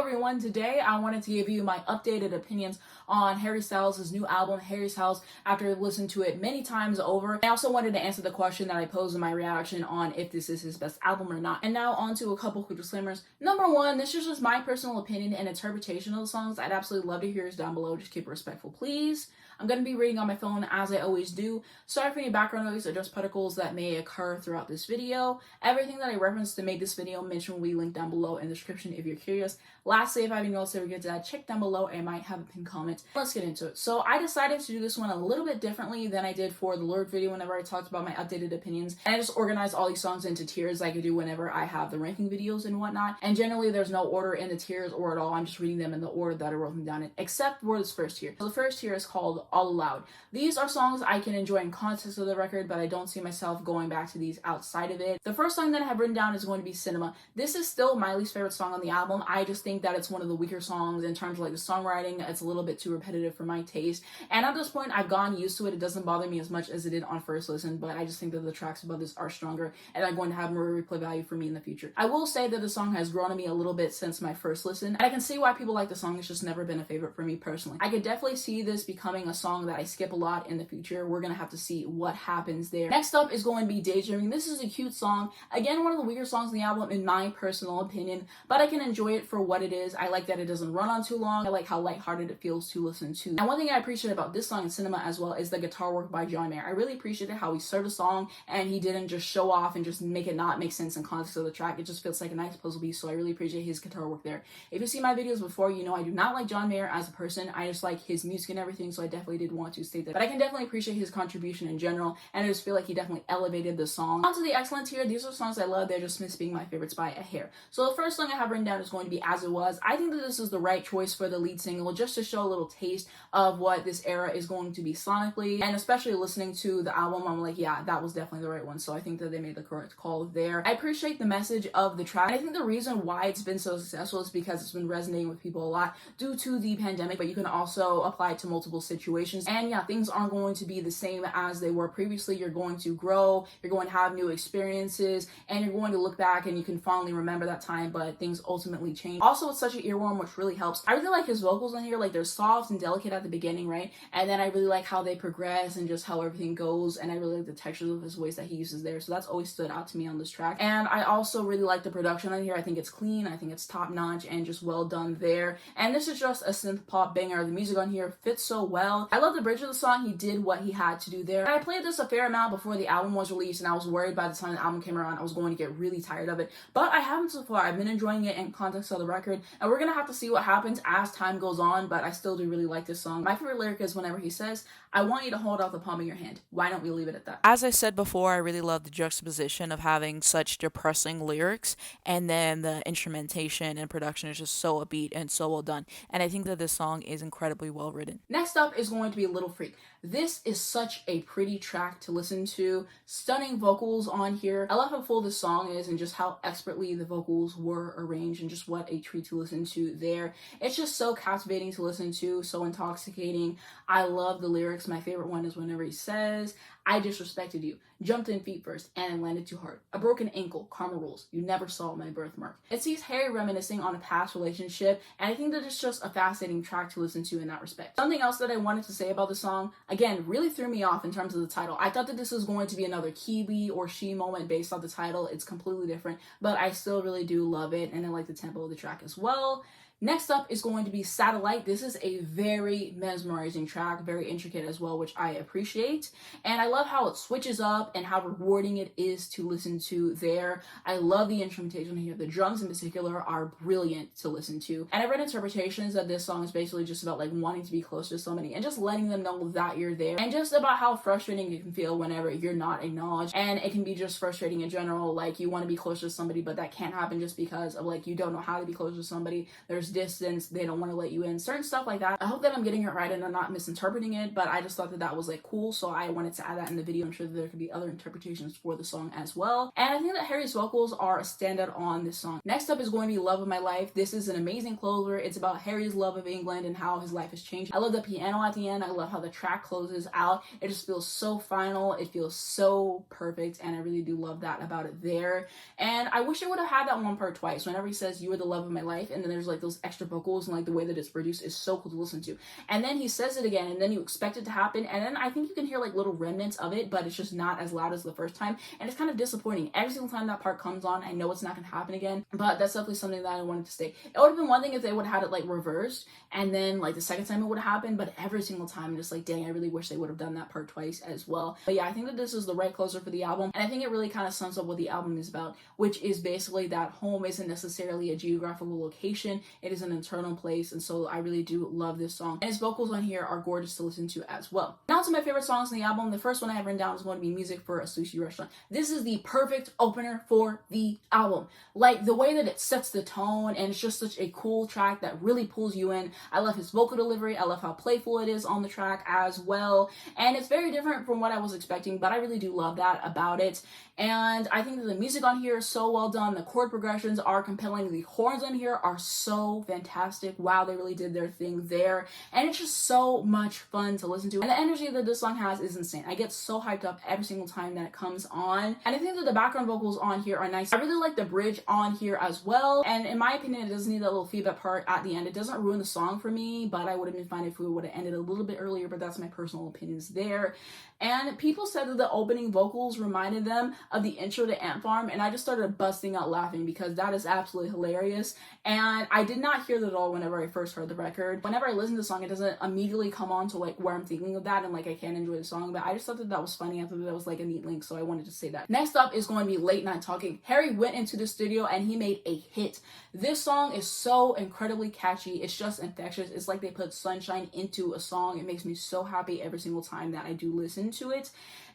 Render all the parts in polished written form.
everyone, today I wanted to give you my updated opinions on Harry Styles' new album, Harry Styles, after I've listened to it many times over. I also wanted to answer the question that I posed in my reaction on if this is his best album or not. And now on to a couple quick disclaimers. Number one, this is just my personal opinion and interpretation of the songs. I'd absolutely love to hear yours down below. Just keep it respectful, please. I'm going to be reading on my phone as I always do. Sorry for any background noise or just particles that may occur throughout this video. Everything that I referenced to make this video mention will be linked down below in the description if you're curious. Lastly, if I have any notes that we get to that, check down below. I might have a pinned comment. Let's get into it. So I decided to do this one a little bit differently than I did for the Lorde video whenever I talked about my updated opinions. And I just organized all these songs into tiers like I do whenever I have the ranking videos and whatnot. And generally there's no order in the tiers or at all. I'm just reading them in the order that I wrote them down in, except for this first tier. So the first tier is called All Aloud. These are songs I can enjoy in context of the record, but I don't see myself going back to these outside of it. The first song that I have written down is going to be Cinema. This is still my least favorite song on the album. I just think that it's one of the weaker songs in terms of like the songwriting. It's a little bit too repetitive for my taste. And at this point, I've gotten used to it. It doesn't bother me as much as it did on first listen, but I just think that the tracks above this are stronger and are going to have more replay value for me in the future. I will say that the song has grown on me a little bit since my first listen, and I can see why people like the song. It's just never been a favorite for me personally. I could definitely see this becoming a song that I skip a lot in the future. We're gonna have to see what happens there. Next up is going to be Daydreaming. This is a cute song. Again, one of the weaker songs in the album in my personal opinion, but I can enjoy it for what it is. I like that it doesn't run on too long. I like how lighthearted it feels to listen to. And one thing I appreciate about this song in Cinema as well is the guitar work by John Mayer. I really appreciated how he started the song and he didn't just show off and just make it not make sense in context of the track. It just feels like a nice puzzle piece, so I really appreciate his guitar work there. If you see my videos before, you know I do not like John Mayer as a person. I just like his music and everything, so I definitely did want to state that. But I can definitely appreciate his contribution in general, and I just feel like he definitely elevated the song. On to the excellent tier. These are songs I love. They're just missed being my favorites by a hair. So the first song I have written down is going to be As It Was. I think that this is the right choice for the lead single, just to show a little taste of what this era is going to be sonically, and especially listening to the album, I'm like, yeah, that was definitely the right one. So I think that they made the correct call there. I appreciate the message of the track. I think the reason why it's been so successful is because it's been resonating with people a lot due to the pandemic, but you can also apply it to multiple situations. And yeah, things aren't going to be the same as they were previously. You're going to grow, you're going to have new experiences, and you're going to look back and you can fondly remember that time, but things ultimately change. Also, it's such an earworm, which really helps. I really like his vocals in here. Like, they're soft and delicate at the beginning, right? And then I really like how they progress and just how everything goes, and I really like the textures of his voice that he uses there. So that's always stood out to me on this track. And I also really like the production on here. I think it's clean, I think it's top notch, and just well done there. And this is just a synth pop banger. The music on here fits so well. I love the bridge of the song. He did what he had to do there. I played this a fair amount before the album was released, and I was worried by the time the album came around I was going to get really tired of it, but I haven't so far. I've been enjoying it in context of the record, and we're gonna have to see what happens as time goes on, but I still do really like this song. My favorite lyric is whenever he says, "I want you to hold out the palm of your hand." Why don't we leave it at that? As I said before, I really love the juxtaposition of having such depressing lyrics and then the instrumentation and production is just so upbeat and so well done. And I think that this song is incredibly well written. Next up is going to be Little Freak. This is such a pretty track to listen to. Stunning vocals on here. I love how full this song is and just how expertly the vocals were arranged and just what a treat to listen to there. It's just so captivating to listen to, so intoxicating. I love the lyrics. My favorite one is whenever he says, "I disrespected you, jumped in feet first, and landed too hard. A broken ankle, karma rules. You never saw my birthmark." It sees Harry reminiscing on a past relationship, and I think that it's just a fascinating track to listen to in that respect. Something else that I wanted to say about the song, again, really threw me off in terms of the title. I thought that this was going to be another Kiwi or She moment based on the title. It's completely different, but I still really do love it, and I like the tempo of the track as well. Next up is going to be Satellite. This is a very mesmerizing track, very intricate as well, which I appreciate. And I love how it switches up and how rewarding it is to listen to there. I love the instrumentation here. The drums in particular are brilliant to listen to. And I've read interpretations that this song is basically just about like wanting to be close to somebody and just letting them know that you're there. And just about how frustrating it can feel whenever you're not acknowledged. And it can be just frustrating in general. Like, you want to be close to somebody, but that can't happen just because of like you don't know how to be close to somebody. There's distance, they don't want to let you in, certain stuff like that. I hope that I'm getting it right and I'm not misinterpreting it, but I just thought that that was like cool, so I wanted to add that in the video. I'm sure that there could be other interpretations for the song as well. And I think that Harry's vocals are a standout on this song. Next up is going to be Love of My Life. This is an amazing closer. It's about Harry's love of England and how his life has changed. I love the piano at the end. I love how the track closes out. It just feels so final. It feels so perfect, and I really do love that about it there. And I wish I would have had that one part twice. Whenever he says, "You were the love of my life," and then there's like those those extra vocals and like the way that it's produced is so cool to listen to. And then he says it again, and then you expect it to happen, and then I think you can hear like little remnants of it, but it's just not as loud as the first time, and it's kind of disappointing. Every single time that part comes on, I know it's not gonna happen again, but that's definitely something that I wanted to stay. It would have been one thing if they would have had it like reversed, and then like the second time it would have happened, but every single time I'm just like, dang, I really wish they would have done that part twice as well. But yeah, I think that this is the right closer for the album, and I think it really kind of sums up what the album is about, which is basically that home isn't necessarily a geographical location, it is an internal place. And so I really do love this song, and his vocals on here are gorgeous to listen to as well. Now to my favorite songs in the album. The first one I have written down is going to be Music for a Sushi Restaurant. This is the perfect opener for the album. Like the way that it sets the tone, and it's just such a cool track that really pulls you in. I love his vocal delivery, I love how playful it is on the track as well, and it's very different from what I was expecting, but I really do love that about it. And I think that the music on here is so well done. The chord progressions are compelling. The horns on here are so fantastic. Wow, they really did their thing there. And it's just so much fun to listen to. And the energy that this song has is insane. I get so hyped up every single time that it comes on. And I think that the background vocals on here are nice. I really like the bridge on here as well. And in my opinion, it doesn't need that little feedback part at the end. It doesn't ruin the song for me, but I would have been fine if we would have ended a little bit earlier, but that's my personal opinions there. And people said that the opening vocals reminded them of the intro to Ant Farm, and I just started busting out laughing because that is absolutely hilarious. And I did not hear that at all whenever I first heard the record. Whenever I listen to the song, it doesn't immediately come on to like where I'm thinking of that, and like I can't enjoy the song, but I just thought that that was funny. I thought that was like a neat link, so I wanted to say that. Next up is going to be Late Night Talking. Harry went into the studio and he made a hit. This song is so incredibly catchy. It's just infectious. It's like they put sunshine into a song. It makes me so happy every single time that I do listen to it.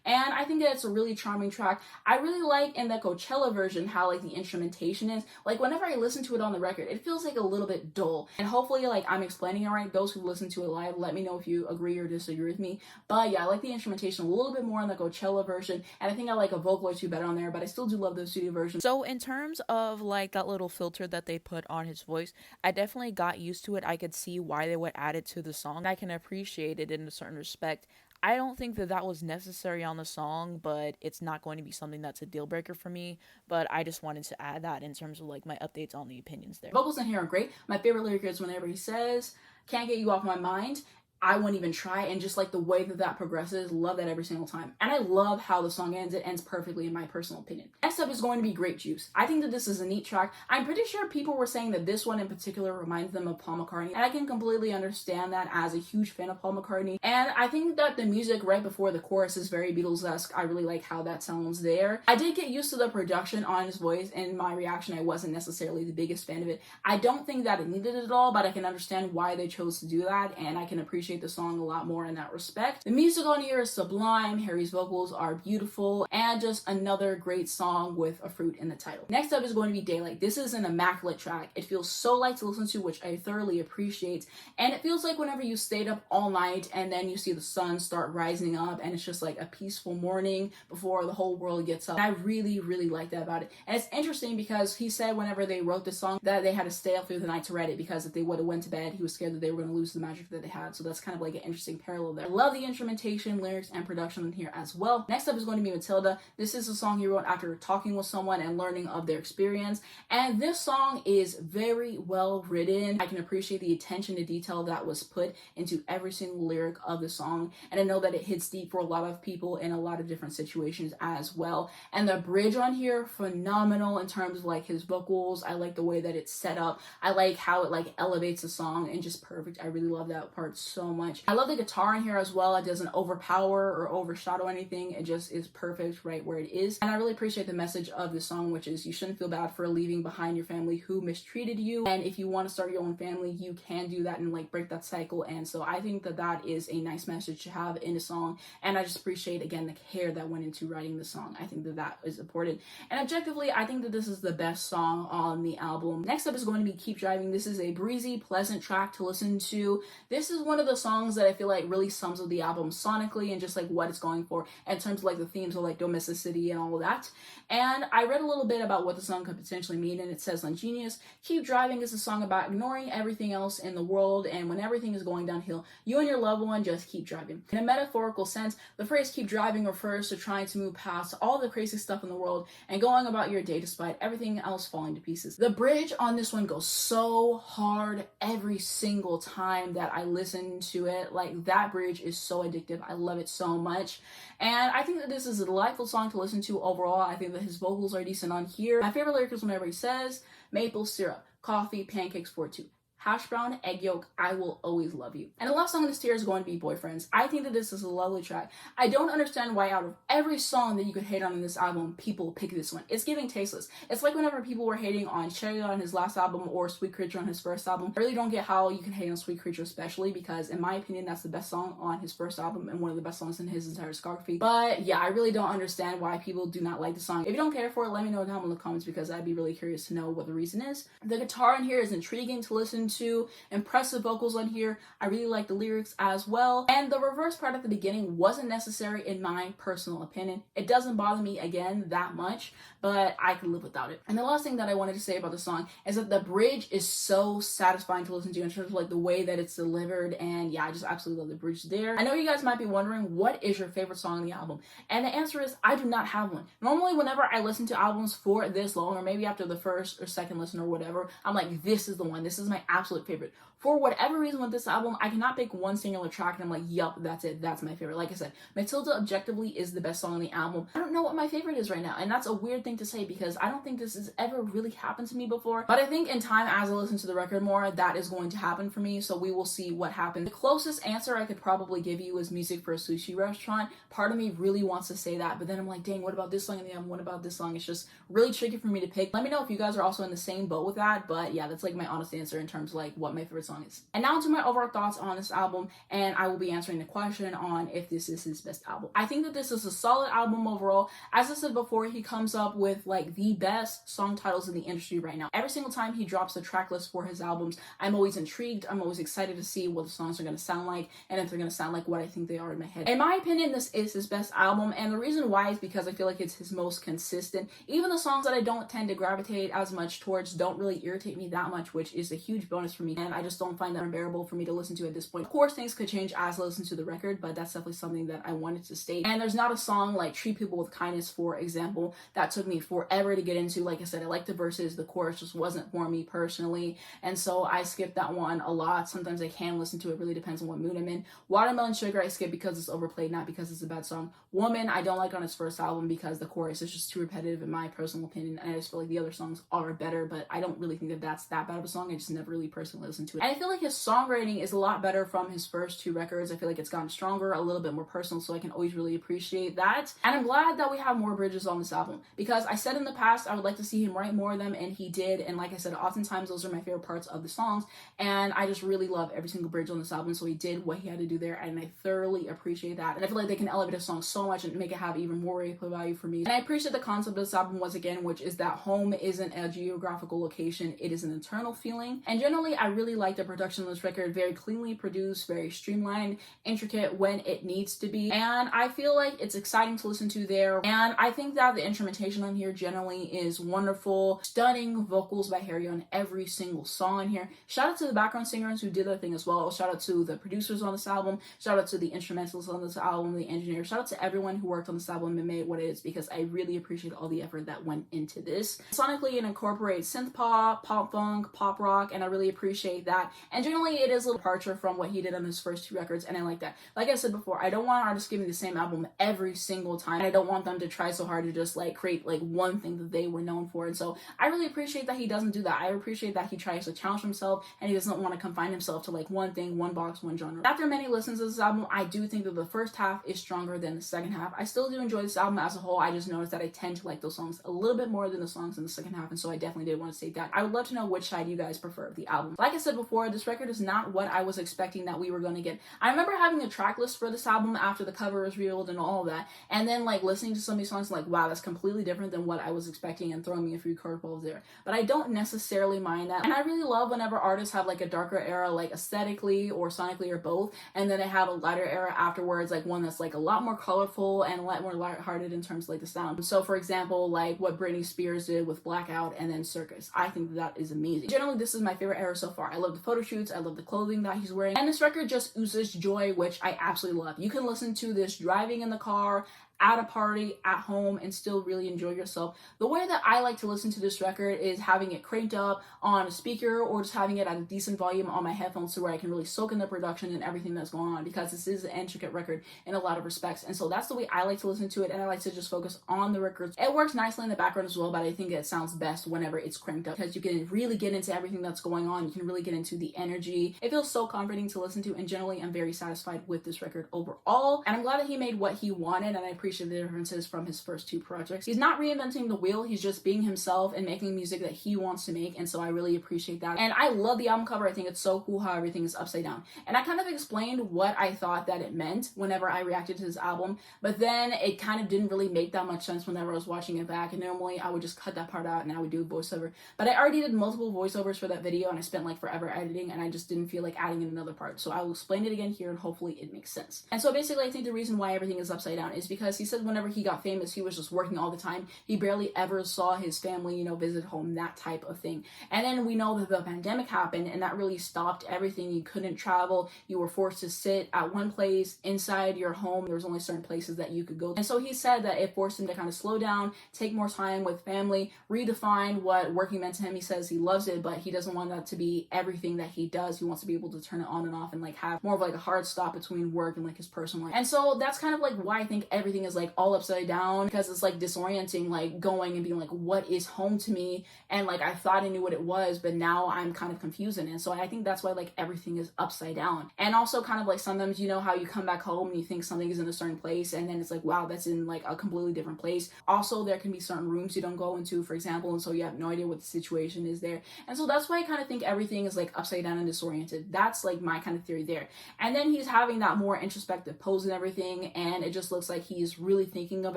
And I think that it's a really charming track. I really like in the Coachella version how like the instrumentation is. Like whenever I listen to it on the record, it feels like a little bit dull. And hopefully like I'm explaining it right. Those who listen to it live, let me know if you agree or disagree with me. But yeah, I like the instrumentation a little bit more in the Coachella version. And I think I like a vocal or two better on there, but I still do love the studio version. So in terms of like that little filter that they put on his voice, I definitely got used to it. I could see why they would add it to the song. I can appreciate it in a certain respect. I don't think that that was necessary on the song, but it's not going to be something that's a deal breaker for me. But I just wanted to add that in terms of like my updates on the opinions there. Vocals in here are great. My favorite lyric is whenever he says, "Can't get you off my mind, I wouldn't even try," and just like the way that that progresses, love that every single time. And I love how the song ends. It ends perfectly in my personal opinion. Next up is going to be Grape Juice. I think that this is a neat track. I'm pretty sure people were saying that this one in particular reminds them of Paul McCartney, and I can completely understand that as a huge fan of Paul McCartney. And I think that the music right before the chorus is very Beatles-esque. I really like how that sounds there. I did get used to the production on his voice. In my reaction, I wasn't necessarily the biggest fan of it. I don't think that it needed it at all, but I can understand why they chose to do that, and I can appreciate the song a lot more in that respect. The music on here is sublime, Harry's vocals are beautiful, and just another great song with a fruit in the title. Next up is going to be Daylight. This is an immaculate track. It feels so light to listen to, which I thoroughly appreciate, and it feels like whenever you stayed up all night and then you see the sun start rising up and it's just like a peaceful morning before the whole world gets up. And I really, really like that about it. And it's interesting because he said whenever they wrote this song that they had to stay up through the night to write it because if they would have went to bed, he was scared that they were going to lose the magic that they had. So that's kind of like an interesting parallel there. I love the instrumentation, lyrics, and production in here as well. Next up is going to be Matilda. This is a song he wrote after talking with someone and learning of their experience. And this song is very well written. I can appreciate the attention to detail that was put into every single lyric of the song. And I know that it hits deep for a lot of people in a lot of different situations as well. And the bridge on here, phenomenal in terms of like his vocals. I like the way that it's set up. I like how it like elevates the song and just perfect. I really love that part so much. I love the guitar in here as well. It doesn't overpower or overshadow anything. It just is perfect right where it is. And I really appreciate the message of the song, which is you shouldn't feel bad for leaving behind your family who mistreated you. And if you want to start your own family, you can do that and like break that cycle. And so I think that that is a nice message to have in a song. And I just appreciate again the care that went into writing the song. I think that that is important. And objectively, I think that this is the best song on the album. Next up is going to be Keep Driving. This is a breezy, pleasant track to listen to. This is one of the songs that I feel like really sums up the album sonically and just like what it's going for in terms of like the themes of like domesticity and all of that. And I read a little bit about what the song could potentially mean, and it says on Genius, Keep Driving is a song about ignoring everything else in the world, and when everything is going downhill, you and your loved one just keep driving. In a metaphorical sense, the phrase keep driving refers to trying to move past all the crazy stuff in the world and going about your day despite everything else falling to pieces. The bridge on this one goes so hard every single time that I listen to it. Like, that bridge is so addictive. I love it so much. And I think that this is a delightful song to listen to overall. I think that his vocals are decent on here. My favorite lyric is whenever he says, maple syrup, coffee, pancakes for two. Hash brown, egg yolk, I will always love you. And the last song in this tier is going to be Boyfriends. I think that this is a lovely track. I don't understand why out of every song that you could hate on in this album, people pick this one. It's giving tasteless. It's like whenever people were hating on Cherry on his last album or Sweet Creature on his first album. I really don't get how you can hate on Sweet Creature especially, because in my opinion, that's the best song on his first album and one of the best songs in his entire discography. But yeah, I really don't understand why people do not like the song. If you don't care for it, let me know down in the comments, because I'd be really curious to know what the reason is. The guitar in here is intriguing to listen to. Impressive vocals on here. I really like the lyrics as well. And the reverse part at the beginning wasn't necessary in my personal opinion. It doesn't bother me again that much, but I could live without it. And the last thing that I wanted to say about the song is that the bridge is so satisfying to listen to in terms of like the way that it's delivered. And yeah, I just absolutely love the bridge there. I know you guys might be wondering, what is your favorite song on the album? And the answer is, I do not have one. Normally, whenever I listen to albums for this long, or maybe after the first or second listen or whatever, I'm like, this is the one. This is my absolute favorite. For whatever reason with this album, I cannot pick one singular track and I'm like, yup, that's it, that's my favorite. Like I said, Matilda objectively is the best song on the album. I don't know what my favorite is right now, and that's a weird thing to say because I don't think this has ever really happened to me before. But I think in time, as I listen to the record more, that is going to happen for me, so we will see what happens. The closest answer I could probably give you is Music for a Sushi Restaurant. Part of me really wants to say that, but then I'm like, dang, what about this song in the album? What about this song? It's just really tricky for me to pick. Let me know if you guys are also in the same boat with that, but yeah, that's like my honest answer in terms of like what my favorite song is. And now to my overall thoughts on this album, and I will be answering the question on if this is his best album. I think that this is a solid album overall. As I said before, he comes up with like the best song titles in the industry right now. Every single time he drops the track list for his albums, I'm always intrigued. I'm always excited to see what the songs are going to sound like, and if they're going to sound like what I think they are in my head. In my opinion, this is his best album, and the reason why is because I feel like it's his most consistent. Even the songs that I don't tend to gravitate as much towards don't really irritate me that much, which is a huge bonus for me, and I just don't find that unbearable for me to listen to at this point. Of course, things could change as I listen to the record, but that's definitely something that I wanted to state. And there's not a song like Treat People with Kindness, for example, that took me forever to get into. Like I said, I like the verses, the chorus just wasn't for me personally, and so I skipped that one a lot. Sometimes I can listen to it, really depends on what mood I'm in. Watermelon Sugar I skip because it's overplayed, not because it's a bad song. Woman I don't like on his first album because the chorus is just too repetitive in my personal opinion, and I just feel like the other songs are better, but I don't really think that that's that bad of a song. I just never really personally listened to it. And I feel like his songwriting is a lot better from his first two records. I feel like it's gotten stronger, a little bit more personal, so I can always really appreciate that. And I'm glad that we have more bridges on this album, because I said in the past I would like to see him write more of them, and he did. And like I said, oftentimes those are my favorite parts of the songs, and I just really love every single bridge on this album, so he did what he had to do there, and I thoroughly appreciate that. And I feel like they can elevate a song so much and make it have even more replay value for me. And I appreciate the concept of this album once again, which is that home isn't a geographical location, it is an internal feeling. And generally, I really like the production of this record. Very cleanly produced, very streamlined, intricate when it needs to be, and I feel like it's exciting to listen to there. And I think that the instrumentation on here generally is wonderful. Stunning vocals by Harry on every single song on here. Shout out to the background singers who did their thing as well. Shout out to the producers on this album. Shout out to the instrumentalists on this album, the engineers. Shout out to everyone who worked on this album and made it what it is, because I really appreciate all the effort that went into this. Sonically, it incorporates synth pop, pop funk, pop rock, and I really appreciate that. And generally, it is a little departure from what he did on his first two records, and I like that. Like I said before, I don't want artists giving the same album every single time. I don't want them to try so hard to just like create like one thing that they were known for, and so I really appreciate that he doesn't do that. I appreciate that he tries to challenge himself, and he doesn't want to confine himself to like one thing, one box, one genre. After many listens to this album, I do think that the first half is stronger than the second half. I still do enjoy this album as a whole. I just noticed that I tend to like those songs a little bit more than the songs in the second half, and so I definitely did want to state that. I would love to know which side you guys prefer of the album. Like I said before, this record is not what I was expecting that we were going to get. I remember having a track list for this album after the cover was revealed and all of that, and then like listening to some of these songs, like, wow, that's completely different different than what I was expecting and throwing me a few curveballs there. But I don't necessarily mind that. And I really love whenever artists have like a darker era, like aesthetically or sonically or both, and then they have a lighter era afterwards, like one that's like a lot more colorful and a lot more lighthearted in terms of like the sound. So for example, like what Britney Spears did with Blackout and then Circus. I think that is amazing. Generally, this is my favorite era so far. I love the photo shoots, I love the clothing that he's wearing, and this record just oozes joy, which I absolutely love. You can listen to this driving in the car, at a party, at home, and still really enjoy yourself. The way that I like to listen to this record is having it cranked up on a speaker or just having it at a decent volume on my headphones to where I can really soak in the production and everything that's going on, because this is an intricate record in a lot of respects. And so that's the way I like to listen to it, and I like to just focus on the records. It works nicely in the background as well, but I think it sounds best whenever it's cranked up, because you can really get into everything that's going on. You can really get into the energy. It feels so comforting to listen to, and generally I'm very satisfied with this record overall. And I'm glad that he made what he wanted, and I appreciate the differences from his first two projects. He's not reinventing the wheel, he's just being himself and making music that he wants to make, and so I really appreciate that. And I love the album cover. I think it's so cool how everything is upside down. And I kind of explained what I thought that it meant whenever I reacted to this album, but then it kind of didn't really make that much sense whenever I was watching it back, and normally I would just cut that part out and I would do a voiceover. But I already did multiple voiceovers for that video, and I spent like forever editing, and I just didn't feel like adding in another part. So I will explain it again here, and hopefully it makes sense. And so basically I think the reason why everything is upside down is because he said whenever he got famous, he was just working all the time. He barely ever saw his family, visit home, that type of thing. And then we know that the pandemic happened, and that really stopped everything. You couldn't travel. You were forced to sit at one place inside your home. There was only certain places that you could go. And so he said that it forced him to kind of slow down, take more time with family, redefine what working meant to him. He says he loves it, but he doesn't want that to be everything that he does. He wants to be able to turn it on and off and like have more of like a hard stop between work and like his personal life. And so that's kind of like why I think everything is like all upside down, because it's like disorienting, like going and being like, what is home to me? And like I thought I knew what it was, but now I'm kind of confused in it. So I think that's why like everything is upside down. And also kind of like sometimes how you come back home and you think something is in a certain place, and then it's like, wow, that's in like a completely different place. Also, there can be certain rooms you don't go into, for example, and so you have no idea what the situation is there. And so that's why I kind of think everything is like upside down and disoriented. That's like my kind of theory there. And then he's having that more introspective pose and everything, and it just looks like he's really thinking of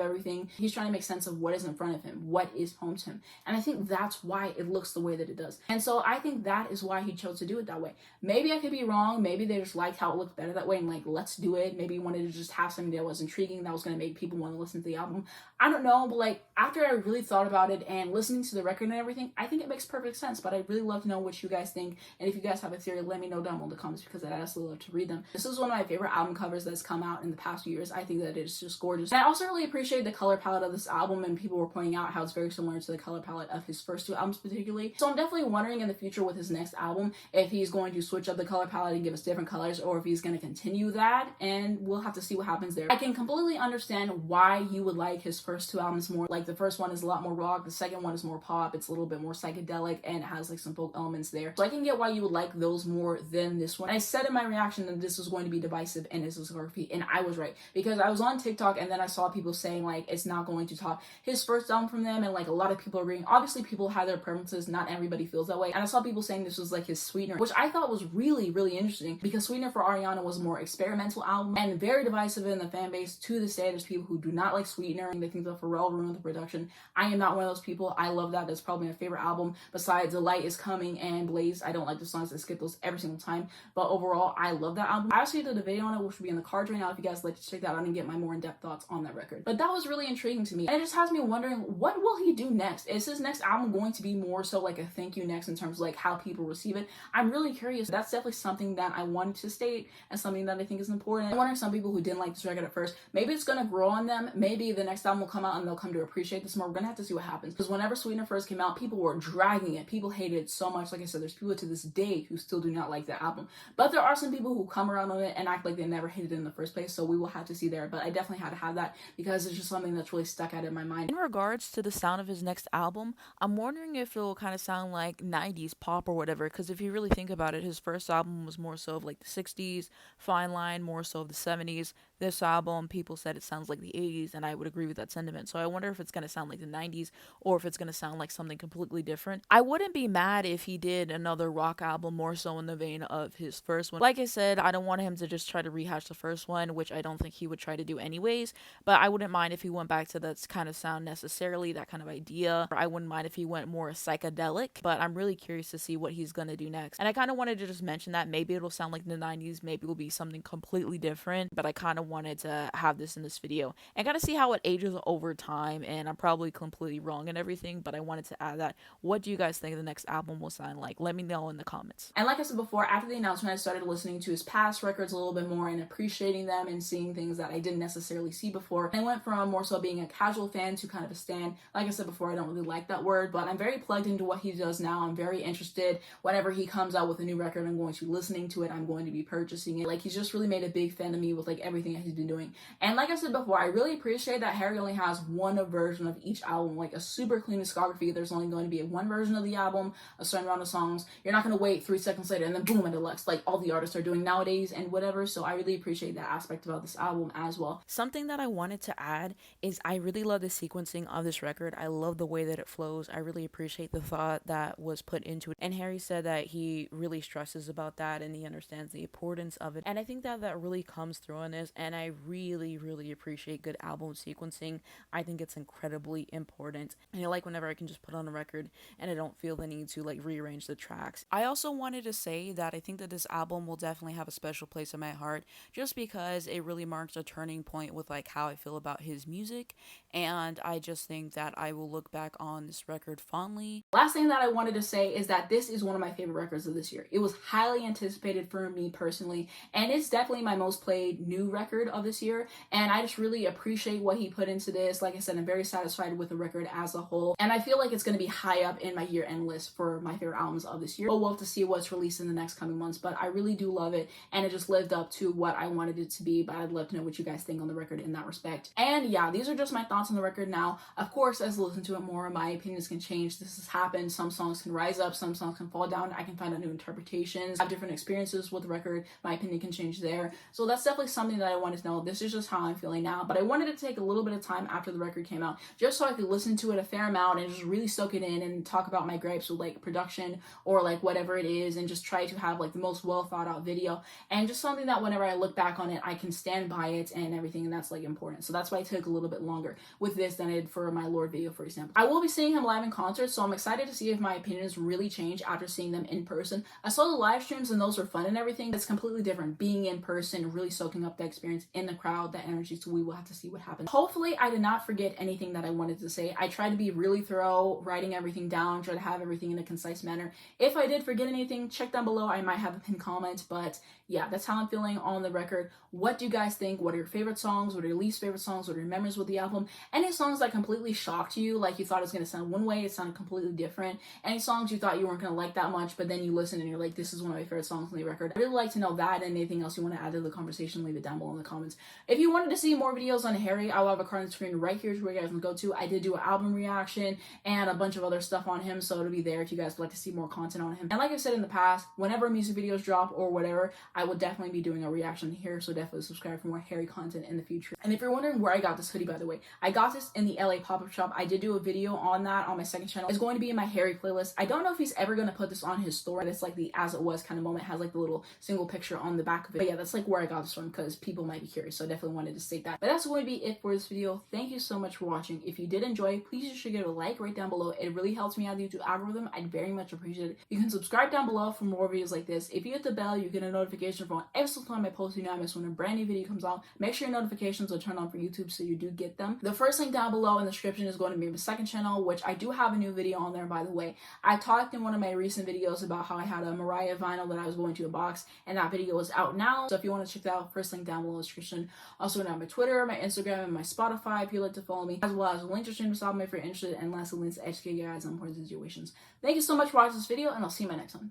everything. He's trying to make sense of what is in front of him, what is home to him. And I think that's why it looks the way that it does. And so I think that is why he chose to do it that way. Maybe I could be wrong. Maybe they just liked how it looked better that way and like, let's do it. Maybe he wanted to just have something that was intriguing, that was going to make people want to listen to the album. I don't know, but like after I really thought about it and listening to the record and everything, I think it makes perfect sense. But I'd really love to know what you guys think. And if you guys have a theory, let me know down below in the comments, because I'd absolutely love to read them. This is one of my favorite album covers that's come out in the past few years. I think that it's just gorgeous. And I also really appreciate the color palette of this album, and people were pointing out how it's very similar to the color palette of his first two albums particularly. So I'm definitely wondering in the future with his next album if he's going to switch up the color palette and give us different colors, or if he's going to continue that, and we'll have to see what happens there. I can completely understand why you would like his first two albums more. Like the first one is a lot more rock, the second one is more pop, it's a little bit more psychedelic, and it has like some folk elements there. So I can get why you would like those more than this one. I said in my reaction that this was going to be divisive in his discography, and I was right, because I was on TikTok and then I saw people saying like it's not going to top his first album from them, and like a lot of people agreeing. Obviously people have their preferences, not everybody feels that way, and I saw people saying this was like his Sweetener, which I thought was really interesting, because Sweetener for Ariana was a more experimental album and very divisive in the fan base. To this day there's people who do not like Sweetener, and they think that Pharrell ruined the production. I am not one of those people. I love that. That's probably my favorite album besides The Light Is Coming and Blaze. I don't like the songs. I skip those every single time, but overall I love that album. I actually did a video on it, which will be in the cards right now if you guys like to check that out and get my more in-depth thoughts on that record. But that was really intriguing to me, and it just has me wondering, what will he do next? Is his next album going to be more so like a thank you next in terms of like how people receive it? I'm really curious. That's definitely something that I wanted to state and something that I think is important. I'm wondering, some people who didn't like this record at first, maybe it's gonna grow on them. Maybe the next album will come out and they'll come to appreciate this more. We're gonna have to see what happens, because whenever Sweetener first came out, people were dragging it. People hated it so much. Like I said, there's people to this day who still do not like that album, but there are some people who come around on it and act like they never hated it in the first place. So we will have to see there, but I definitely had to have that because it's just something that's really stuck out in my mind. In regards to the sound of his next album, I'm wondering if it'll kind of sound like 90s pop or whatever, because if you really think about it, his first album was more so of like the 60s, Fine Line more so of the 70s. This album, people said it sounds like the 80s, and I would agree with that sentiment. So I wonder if it's going to sound like the 90s or if it's going to sound like something completely different. I wouldn't be mad if he did another rock album more so in the vein of his first one. Like I said, I don't want him to just try to rehash the first one, which I don't think he would try to do anyways. but I wouldn't mind if he went back to that kind of sound necessarily, that kind of idea. Or I wouldn't mind if he went more psychedelic, but I'm really curious to see what he's gonna do next. And I kind of wanted to just mention that maybe it'll sound like the 90s, maybe it'll be something completely different, but I kind of wanted to have this in this video and kind of see how it ages over time. And I'm probably completely wrong and everything, but I wanted to add that. What do you guys think the next album will sound like? Let me know in the comments. And like I said before, after the announcement, I started listening to his past records a little bit more and appreciating them and seeing things that I didn't necessarily see before. And I went from more so being a casual fan to kind of a stan. Like I said before, I don't really like that word, but I'm very plugged into what he does now. I'm very interested. Whenever he comes out with a new record, I'm going to be listening to it. I'm going to be purchasing it. Like, he's just really made a big fan of me with like everything that he's been doing. And like I said before, I really appreciate that Harry only has one version of each album, like a super clean discography. There's only going to be one version of the album, a certain amount of songs. You're not going to wait 3 seconds later and then boom, it deluxe, like all the artists are doing nowadays and whatever. So I really appreciate that aspect about this album as well. Something that I wanted to add is I really love the sequencing of this record. I love the way that it flows. I really appreciate the thought that was put into it. And Harry said that he really stresses about that and he understands the importance of it. And I think that that really comes through in this. And I really, really appreciate good album sequencing. I think it's incredibly important. And I like whenever I can just put on a record and I don't feel the need to like rearrange the tracks. I also wanted to say that I think that this album will definitely have a special place in my heart just because it really marks a turning point with like how I feel about his music, and I just think that I will look back on this record fondly. Last thing that I wanted to say is that this is one of my favorite records of this year. It was highly anticipated for me personally, and it's definitely my most played new record of this year, and I just really appreciate what he put into this. Like I said, I'm very satisfied with the record as a whole, and I feel like it's going to be high up in my year-end list for my favorite albums of this year. But we'll have to see what's released in the next coming months, but I really do love it, and it just lived up to what I wanted it to be. But I'd love to know what you guys think on the record in that respect. And yeah, these are just my thoughts on the record now. Of course, as I listen to it more, my opinions can change. This has happened. Some songs can rise up, some songs can fall down. I can find out new interpretations, have different experiences with the record. My opinion can change there. So that's definitely something that I wanted to know. This is just how I'm feeling now. But I wanted to take a little bit of time after the record came out just so I could listen to it a fair amount and just really soak it in and talk about my gripes with like production or like whatever it is, and just try to have like the most well thought out video and just something that whenever I look back on it, I can stand by it and everything, and that's like important. So that's why I took a little bit longer with this than I did for my Lorde video, for example. I will be seeing him live in concert, so I'm excited to see if my opinions really change after seeing them in person. I saw the live streams and those were fun and everything. It's completely different being in person, really soaking up the experience in the crowd, that energy. So we will have to see what happens. Hopefully I did not forget anything that I wanted to say. I tried to be really thorough, writing everything down, try to have everything in a concise manner. If I did forget anything, check down below. I might have a pinned comment, but yeah, that's how I'm feeling on the record. What do you guys think? What are your favorite songs? What are your least favorite songs? What are your memories with the album? Any songs that completely shocked you, like you thought it was going to sound one way, it sounded completely different? Any songs you thought you weren't going to like that much, but then you listen and you're like, this is one of my favorite songs on the record? I'd really like to know that, and anything else you want to add to the conversation, leave it down below in the comments. If you wanted to see more videos on Harry, I will have a card on the screen right here where you guys can go to. I did do an album reaction and a bunch of other stuff on him, so it'll be there if you guys would like to see more content on him. And like I said in the past, whenever music videos drop or whatever, I will definitely be doing a reaction here, so definitely subscribe for more Harry content in the future. And if you're wondering where I got this hoodie, by the way, I got this in the LA pop-up shop. I did do a video on that on my second channel. It's going to be in my Harry playlist. I don't know if he's ever going to put this on his story. It's like the as it was kind of moment. It has like the little single picture on the back of it. But yeah, that's like where I got this from because people might be curious, so I definitely wanted to state that. But that's going to be it for this video. Thank you so much for watching. If you did enjoy, please you should give it a like right down below. It really helps me out the YouTube algorithm. I'd very much appreciate it. You can subscribe down below for more videos like this. If you hit the bell, you get a notification from every single time I post. You know I miss when a brand new video comes out. Make sure your notifications are turned on for YouTube so you do get them. The first link down below in the description is going to be my second channel, which I do have a new video on there, by the way. I talked in one of my recent videos about how I had a Mariah vinyl that I was going to unbox, and that video is out now. So if you want to check that out, first link down below in the description. Also down my Twitter, my Instagram, and my Spotify if you'd like to follow me, as well as a link to stream this album if you're interested, and lastly links to educate you guys on important situations. Thank you so much for watching this video, and I'll see you in my next one.